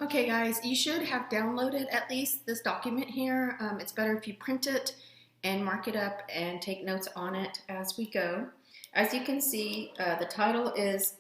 Okay guys, you should have downloaded at least this document here. It's better if you print it and mark it up and take notes on it as we go. As you can see, the title is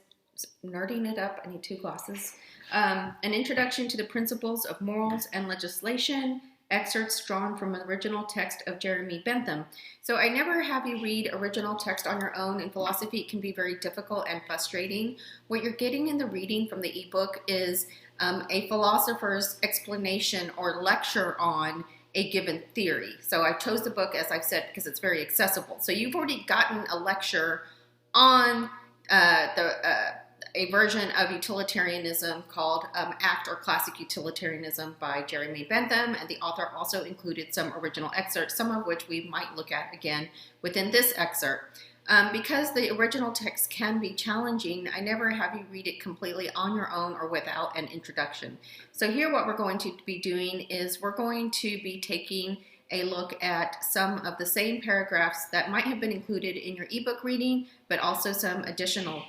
Nerding It Up. I need two glasses. An Introduction to the Principles of Morals and Legislation, excerpts drawn from an original text of Jeremy Bentham. So I never have you read original text on your own. In philosophy, it can be very difficult and frustrating. What you're getting in the reading from the ebook is a philosopher's explanation or lecture on a given theory. So I chose the book, as I've said, because it's very accessible. So you've already gotten a lecture on a version of utilitarianism called Act or Classic Utilitarianism by Jeremy Bentham, and the author also included some original excerpts, some of which we might look at again within this excerpt. Because the original text can be challenging, I never have you read it completely on your own or without an introduction. So here what we're going to be doing is we're going to be taking a look at some of the same paragraphs that might have been included in your ebook reading, but also some additional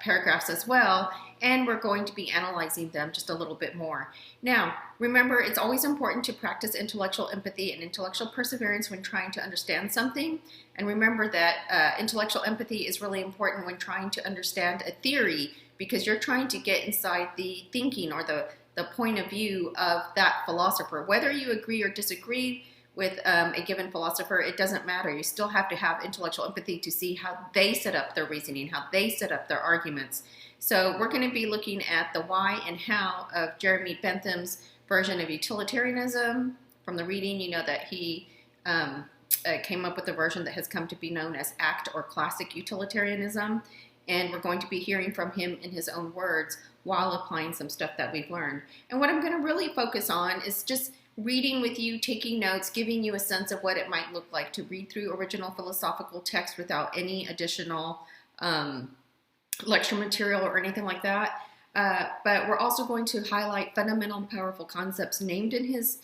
paragraphs as well, and we're going to be analyzing them just a little bit more. Now, remember, it's always important to practice intellectual empathy and intellectual perseverance when trying to understand something, and remember that intellectual empathy is really important when trying to understand a theory, because you're trying to get inside the thinking or the point of view of that philosopher. Whether you agree or disagree with a given philosopher, it doesn't matter. You still have to have intellectual empathy to see how they set up their reasoning, how they set up their arguments. So we're going to be looking at the why and how of Jeremy Bentham's version of utilitarianism. From the reading, you know that he came up with a version that has come to be known as Act or Classic Utilitarianism. And we're going to be hearing from him in his own words while applying some stuff that we've learned. And what I'm going to really focus on is just reading with you, taking notes, giving you a sense of what it might look like to read through original philosophical text without any additional lecture material or anything like that. But we're also going to highlight fundamental and powerful concepts named in his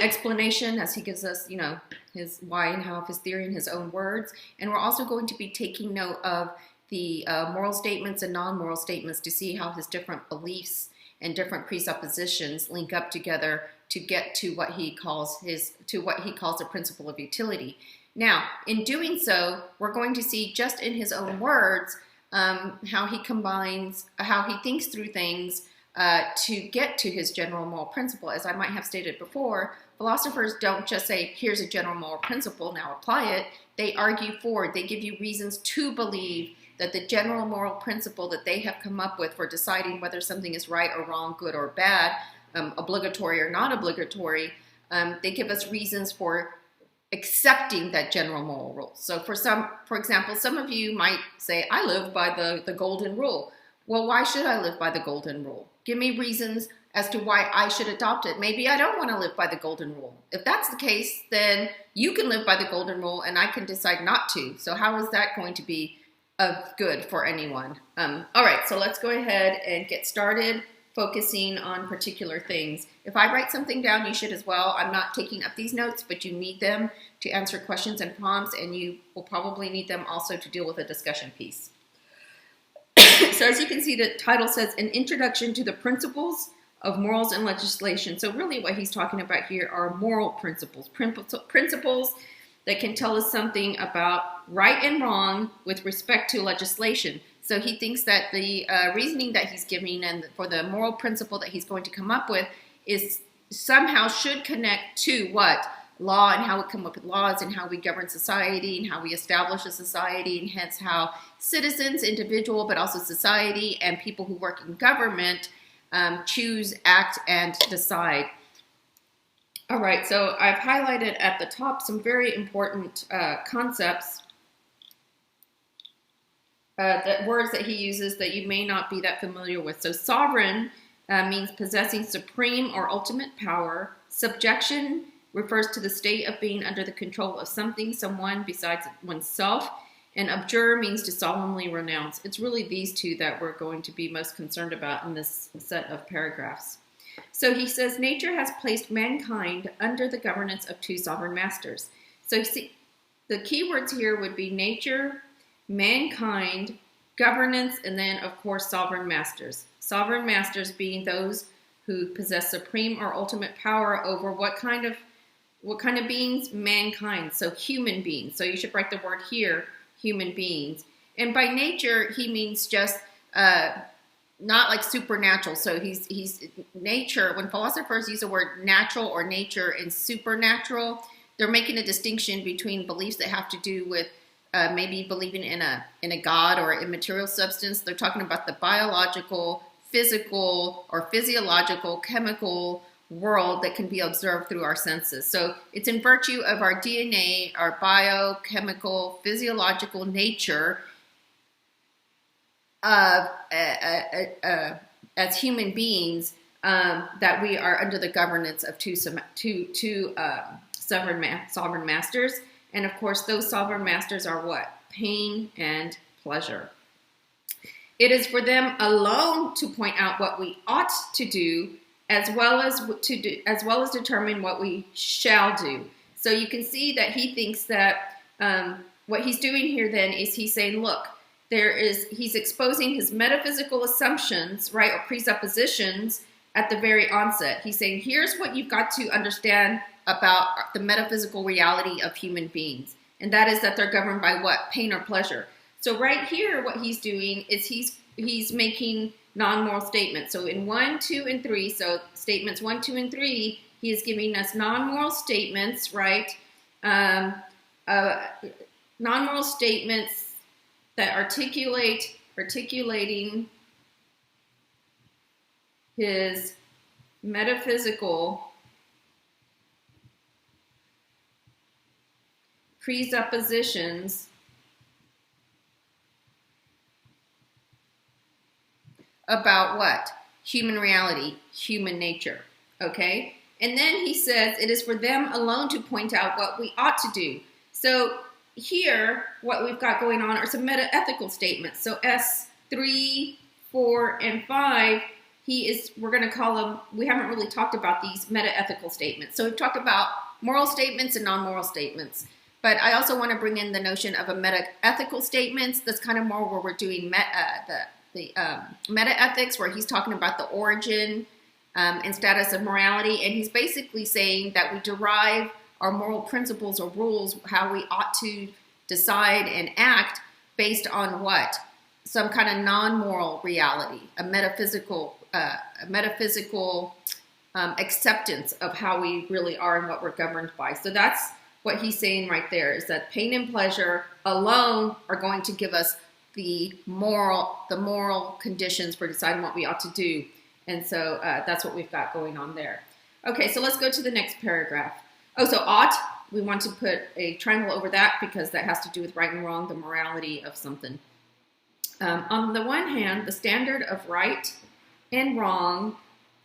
explanation as he gives us, his why and how of his theory in his own words. And we're also going to be taking note of the moral statements and non-moral statements to see how his different beliefs and different presuppositions link up together to get to what he calls the principle of utility. Now, in doing so, we're going to see just in his own words how he combines, how he thinks through things to get to his general moral principle. As I might have stated before, philosophers don't just say, here's a general moral principle, now apply it. They argue forward. They give you reasons to believe that the general moral principle that they have come up with for deciding whether something is right or wrong, good or bad, obligatory or not obligatory, they give us reasons for accepting that general moral rule. So for example, some of you might say, I live by the golden rule. Well, why should I live by the golden rule? Give me reasons as to why I should adopt it. Maybe I don't want to live by the golden rule. If that's the case, then you can live by the golden rule and I can decide not to. So how is that going to be of good for anyone? All right, so let's go ahead and get started focusing on particular things. If I write something down, you should as well. I'm not taking up these notes, but you need them to answer questions and prompts, and you will probably need them also to deal with a discussion piece. So as you can see, the title says An Introduction to the Principles of Morals and Legislation. So really what he's talking about here are moral principles. Principles that can tell us something about right and wrong with respect to legislation. So he thinks that the reasoning that he's giving and for the moral principle that he's going to come up with is somehow should connect to what? Law, and how we come up with laws, and how we govern society, and how we establish a society, and hence how citizens, individual, but also society and people who work in government choose, act, and decide. All right, so I've highlighted at the top some very important concepts, words that he uses that you may not be that familiar with. So sovereign means possessing supreme or ultimate power. Subjection refers to the state of being under the control of something, someone besides oneself. And abjure means to solemnly renounce. It's really these two that we're going to be most concerned about in this set of paragraphs. So he says, nature has placed mankind under the governance of two sovereign masters. So see, the key words here would be nature, mankind, governance, and then, of course, sovereign masters. Sovereign masters being those who possess supreme or ultimate power over what kind of beings? Mankind. So human beings. So you should write the word here, human beings. And by nature, he means just not like supernatural. So he's nature. When philosophers use the word natural or nature and supernatural, they're making a distinction between beliefs that have to do with maybe believing in a god or immaterial substance. They're talking about the biological, physical, or physiological, chemical world that can be observed through our senses. So it's in virtue of our DNA, our biochemical, physiological nature as human beings that we are under the governance of two sovereign masters. And of course, those sovereign masters are what? Pain and pleasure. It is for them alone to point out what we ought to do, as well as determine what we shall do. So you can see that he thinks that what he's doing here then is he's saying, look, he's exposing his metaphysical assumptions, right, or presuppositions at the very onset. He's saying, here's what you've got to understand about the metaphysical reality of human beings. And that is that they're governed by what? Pain or pleasure. So right here, what he's doing is he's making non-moral statements. So in 1, 2, and 3, so statements 1, 2, and 3, he is giving us non-moral statements, right? Non-moral statements that articulating his metaphysical presuppositions about what? Human reality, human nature, okay? And then he says it is for them alone to point out what we ought to do. So here, what we've got going on are some meta-ethical statements. So S3, 4, and 5, we're going to call them, we haven't really talked about these meta-ethical statements. So we've talked about moral statements and non-moral statements. But I also want to bring in the notion of a meta-ethical statements. That's kind of more where we're doing the meta-ethics, where he's talking about the origin and status of morality. And he's basically saying that we derive our moral principles or rules, how we ought to decide and act based on what? Some kind of non-moral reality, a metaphysical acceptance of how we really are and what we're governed by. So that's what he's saying right there, is that pain and pleasure alone are going to give us the moral conditions for deciding what we ought to do. And so that's what we've got going on there. Okay, so let's go to the next paragraph. Oh, so ought, we want to put a triangle over that because that has to do with right and wrong, the morality of something. On the one hand, the standard of right and wrong.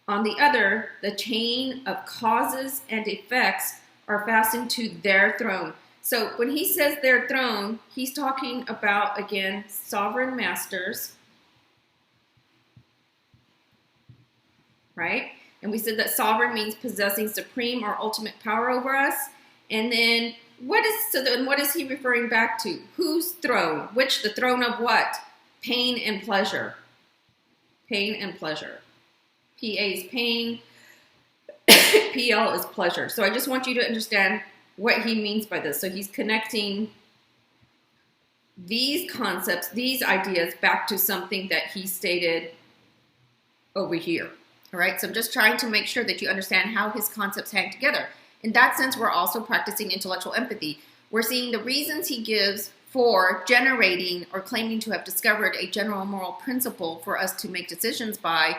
On the other, the chain of causes and effects are fastened to their throne. So when he says their throne, he's talking about, again, sovereign masters, right? And we said that sovereign means possessing supreme or ultimate power over us. And then what is he referring back to? Whose throne? Which? The throne of what? Pain and pleasure. Pain and pleasure. PA is pain. PL is pleasure. So I just want you to understand what he means by this. So he's connecting these concepts, these ideas back to something that he stated over here. All right, so I'm just trying to make sure that you understand how his concepts hang together. In that sense, we're also practicing intellectual empathy. We're seeing the reasons he gives for generating or claiming to have discovered a general moral principle for us to make decisions by,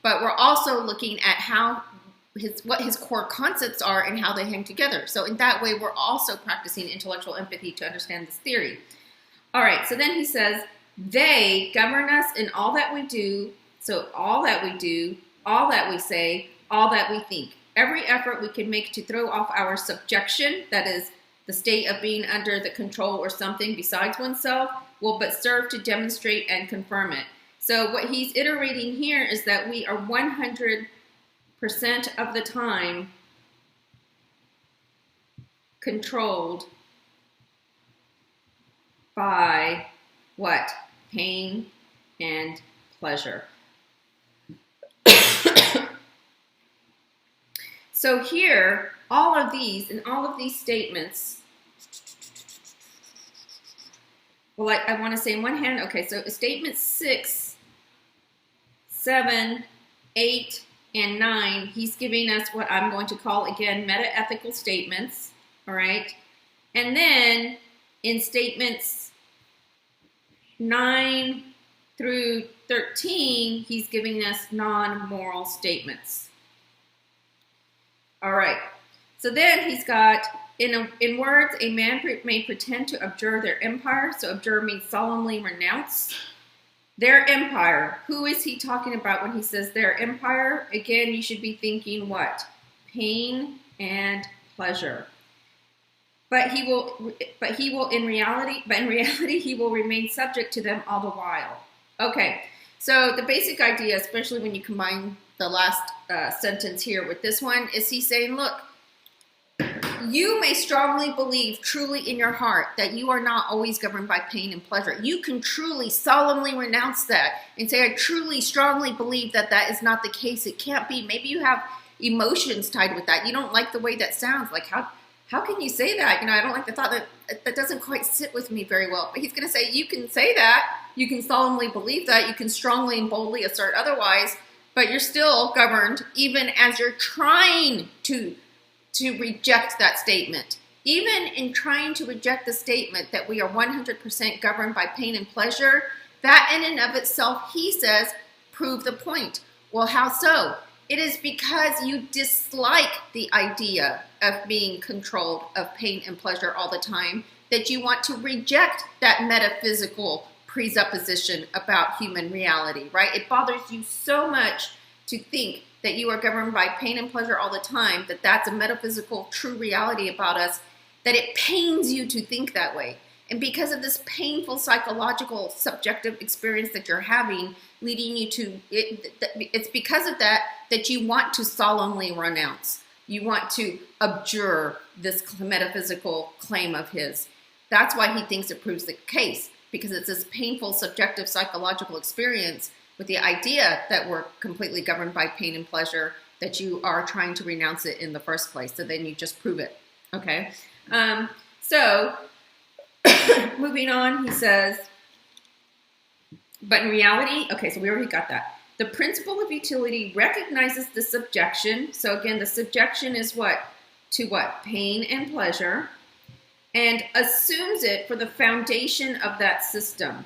but we're also looking at how what his core concepts are and how they hang together. So in that way, we're also practicing intellectual empathy to understand this theory. All right, so then he says, they govern us in all that we do. So all that we do, all that we say, all that we think. Every effort we can make to throw off our subjection, that is the state of being under the control or something besides oneself, will but serve to demonstrate and confirm it. So what he's iterating here is that we are 100% of the time controlled by what? pain, and pleasure. So here, all of these statements, well, I want to say in one hand, okay, so statement 6, 7, 8, and 9, he's giving us what I'm going to call, again, meta-ethical statements, all right? And then in statements 9 through 13, he's giving us non-moral statements. All right, so then he's got, in words, a man may pretend to abjure their empire. So abjure means solemnly renounce their empire. Who is he talking about when he says their empire? Again, you should be thinking what? Pain and pleasure. But in reality, he will remain subject to them all the while. Okay, so the basic idea, especially when you combine the last sentence here with this one, is he's saying, look, you may strongly believe truly in your heart that you are not always governed by pain and pleasure. You can truly, solemnly renounce that and say, I truly, strongly believe that that is not the case. It can't be. Maybe you have emotions tied with that. You don't like the way that sounds. Like, how can you say that? I don't like the thought that doesn't quite sit with me very well. But he's going to say, you can say that. You can solemnly believe that. You can strongly and boldly assert otherwise. But you're still governed even as you're trying to reject that statement. Even in trying to reject the statement that we are 100% governed by pain and pleasure, that in and of itself, he says, prove the point. Well, how so? It is because you dislike the idea of being controlled of pain and pleasure all the time that you want to reject that metaphysical presupposition about human reality, right? It bothers you so much to think that you are governed by pain and pleasure all the time, that that's a metaphysical true reality about us, that it pains you to think that way. And because of this painful psychological subjective experience that you're having, leading you to, it's because of that you want to solemnly renounce. You want to abjure this metaphysical claim of his. That's why he thinks it proves the case, because it's this painful subjective psychological experience with the idea that we're completely governed by pain and pleasure, that you are trying to renounce it in the first place. So then you just prove it, okay? So moving on, he says, but in reality, okay, so we already got that. The principle of utility recognizes the subjection. So again, the subjection is what? To what? Pain and pleasure. And assumes it for the foundation of that system.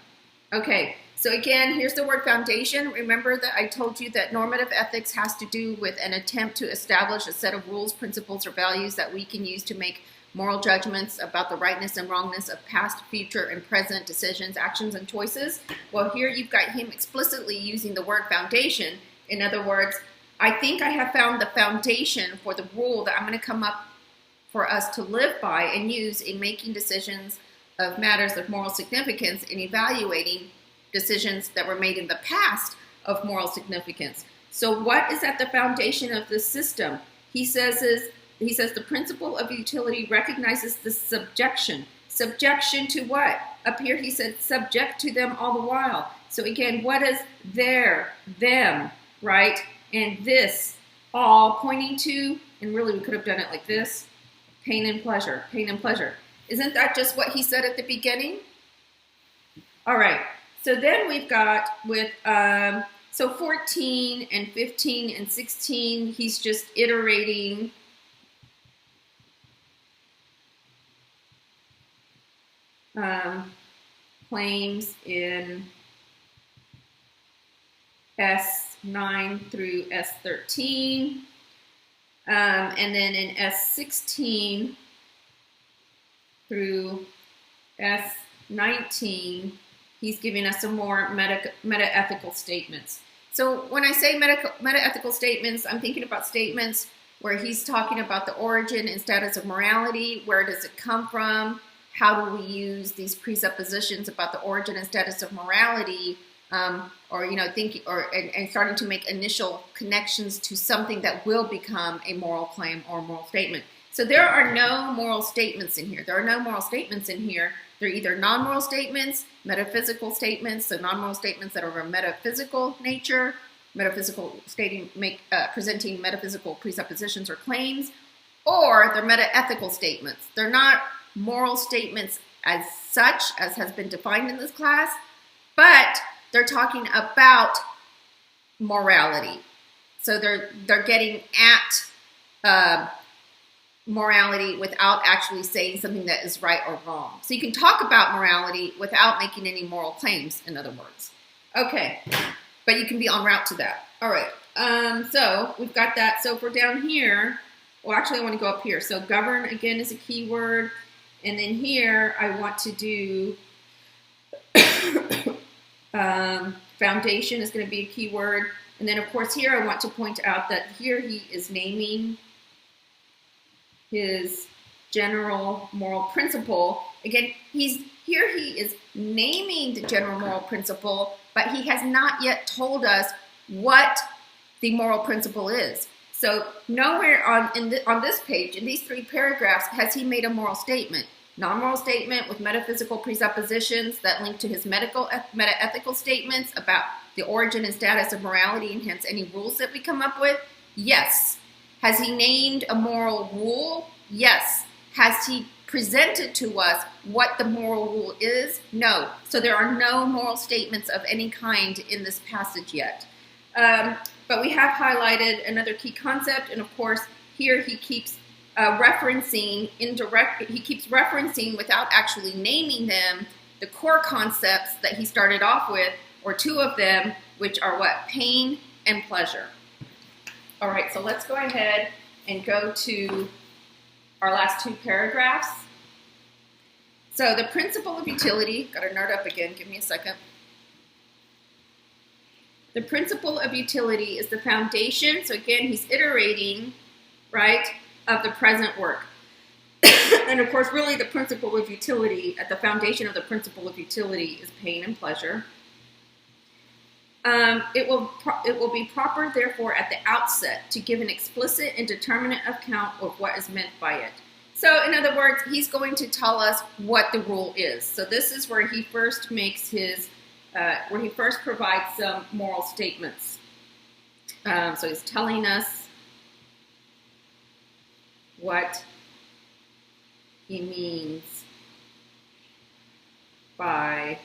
Okay, so again, here's the word foundation. Remember that I told you that normative ethics has to do with an attempt to establish a set of rules, principles, or values that we can use to make moral judgments about the rightness and wrongness of past, future, and present decisions, actions, and choices. Well, here you've got him explicitly using the word foundation. In other words, I think I have found the foundation for the rule that I'm going to come up for us to live by and use in making decisions of matters of moral significance and evaluating decisions that were made in the past of moral significance. So what is at the foundation of this system? He says the principle of utility recognizes the subjection. Subjection to what? Up here he said subject to them all the while. So again, what is their, them, right? And this all pointing to, and really we could have done it like this, pain and pleasure, pain and pleasure. Isn't that just what he said at the beginning? All right, so then we've got with, so 14 and 15 and 16, he's just iterating claims in S9 through S13. And then in S16 through S19, he's giving us some more meta-ethical statements. So when I say meta-ethical statements, I'm thinking about statements where he's talking about the origin and status of morality. Where does it come from? How do we use these presuppositions about the origin and status of morality, or thinking, and starting to make initial connections to something that will become a moral claim or a moral statement. So there are no moral statements in here. There are no moral statements in here They're either non-moral statements, metaphysical statements, so non-moral statements that are of a metaphysical nature, presenting metaphysical presuppositions or claims, or they're meta-ethical statements. They're not moral statements as such, as has been defined in this class, but they're talking about morality. So they're getting at morality without actually saying something that is right or wrong. So you can talk about morality without making any moral claims, in other words. Okay, but you can be en route to that. All right, so we've got that. So if we're down here, well, actually I want to go up here. So govern, again, is a key word. And then here I want to do foundation is going to be a key word. And then, of course, here I want to point out that here he is naming his general moral principle. Again, he is naming the general moral principle, but he has not yet told us what the moral principle is. So nowhere on this page, in these 3 paragraphs, has he made a moral statement. Non-moral statement with metaphysical presuppositions that link to his meta-ethical statements about the origin and status of morality and hence any rules that we come up with? Yes. Has he named a moral rule? Yes. Has he presented to us what the moral rule is? No. So there are no moral statements of any kind in this passage yet. But we have highlighted another key concept, and of course, here he keeps referencing without actually naming them the core concepts that he started off with, or 2 of them, which are what? Pain and pleasure. All right, so let's go ahead and go to our last 2 paragraphs. So the principle of utility, got to nerd up again, give me a second. The principle of utility is the foundation, so again, he's iterating, right, of the present work. And of course, really the principle of utility, at the foundation of the principle of utility is pain and pleasure. It will be proper, therefore, at the outset to give an explicit and determinate account of what is meant by it. So, in other words, he's going to tell us what the rule is. So this is where he first makes his, where he first provides some moral statements. So he's telling us what he means by,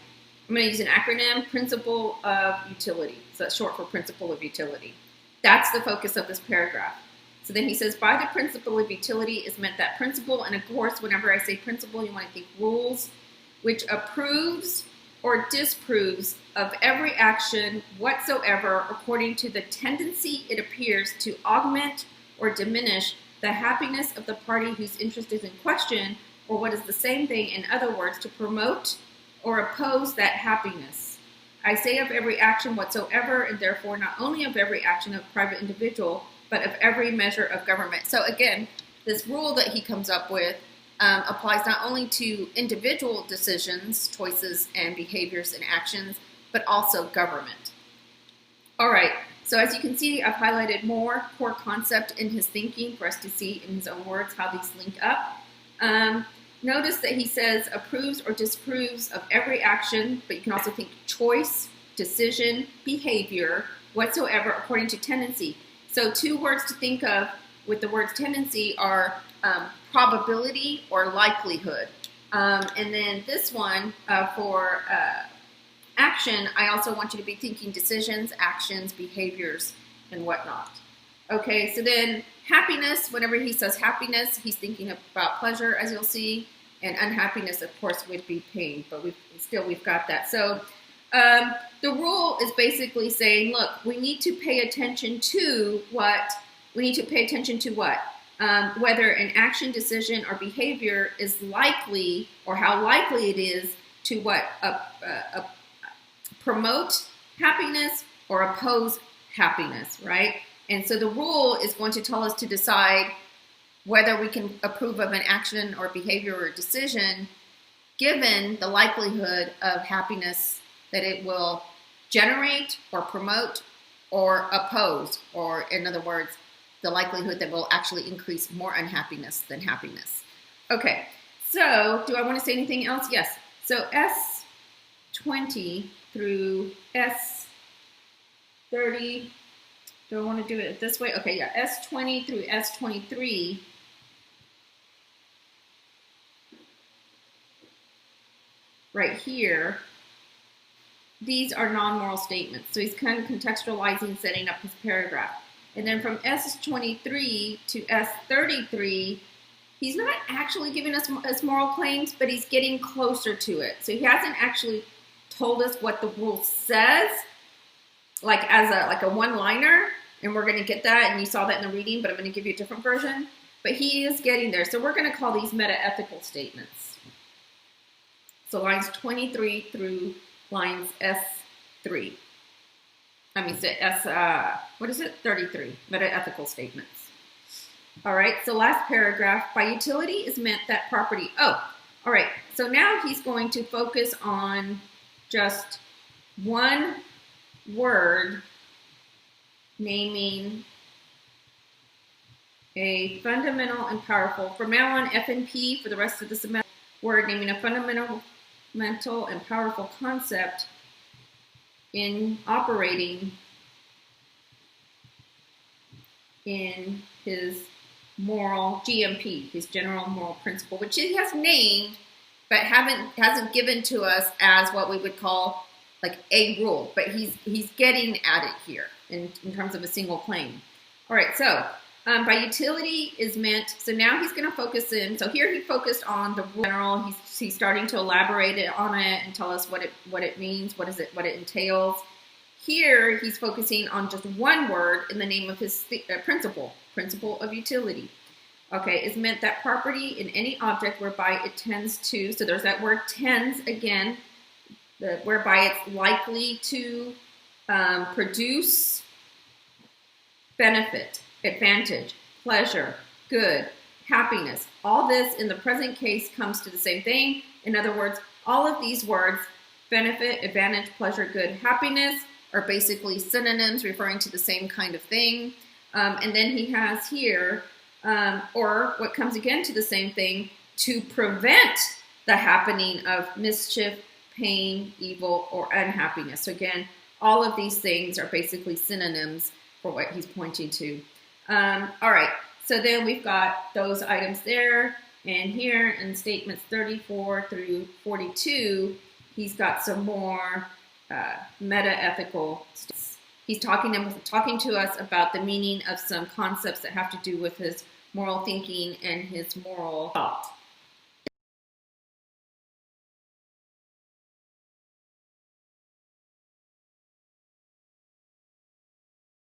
I'm going to use an acronym, Principle of Utility. So that's short for Principle of Utility. That's the focus of this paragraph. So then he says, by the principle of utility is meant that principle, and of course, whenever I say principle, you want to think rules, which approves or disapproves of every action whatsoever according to the tendency it appears to augment or diminish the happiness of the party whose interest is in question, or what is the same thing, in other words, to promote or oppose that happiness. I say of every action whatsoever, and therefore not only of every action of private individual, but of every measure of government. So again, this rule that he comes up with applies not only to individual decisions, choices, and behaviors and actions, but also government. All right, so as you can see, I've highlighted more core concept in his thinking for us to see in his own words how these link up. Notice that he says approves or disapproves of every action, but you can also think choice, decision, behavior, whatsoever, according to tendency. So 2 words to think of with the words tendency are probability or likelihood. And then this one for action, I also want you to be thinking decisions, actions, behaviors, and whatnot. Okay, so then happiness, whenever he says happiness, he's thinking about pleasure, as you'll see, and unhappiness, of course, would be pain, but we've got that. So the rule is basically saying, look, we need to pay attention to what? Whether an action, decision, or behavior is likely, or how likely it is to what? Promote happiness or oppose happiness, right? And so the rule is going to tell us to decide whether we can approve of an action or behavior or decision given the likelihood of happiness that it will generate or promote or oppose, or in other words, the likelihood that will actually increase more unhappiness than happiness. Okay, so do I want to say anything else? Yes. So S20 through S30, do I want to do it this way? Okay, yeah, S20 through S23 right here, these are non-moral statements. So he's kind of contextualizing, setting up his paragraph. And then from S23 to S33, he's not actually giving us moral claims, but he's getting closer to it. So he hasn't actually told us what the rule says, like as a one-liner, and we're going to get that, and you saw that in the reading, but I'm going to give you a different version. But he is getting there. So we're going to call these meta-ethical statements. So lines 23 through lines S3. I mean, what is it? 33, meta-ethical statements. All right, so last paragraph, by utility is meant that property. Oh, all right, so now he's going to focus on just one word naming a fundamental and powerful, from now on F&P for the rest of the semester, word naming a fundamental and powerful concept in operating in his moral GMP, his general moral principle, which he has named, but hasn't given to us as what we would call like a rule. But he's getting at it here in terms of a single claim. All right, so by utility is meant. So now he's going to focus in. So here he focused on the rule in general. He's starting to elaborate on it and tell us what it means, what it entails. Here he's focusing on just one word in the name of his principle of utility. Okay, is meant that property in any object whereby it tends to, so there's that word tends again, whereby it's likely to produce benefit, advantage, pleasure, good, happiness. All this in the present case comes to the same thing. In other words, all of these words, benefit, advantage, pleasure, good, happiness, are basically synonyms referring to the same kind of thing. And then he has here, or what comes again to the same thing, to prevent the happening of mischief, pain, evil, or unhappiness. So again, all of these things are basically synonyms for what he's pointing to. All right, so then we've got those items there, and here in statements 34 through 42, he's got some more meta-ethical statements. He's talking to us about the meaning of some concepts that have to do with his moral thinking and his moral thought.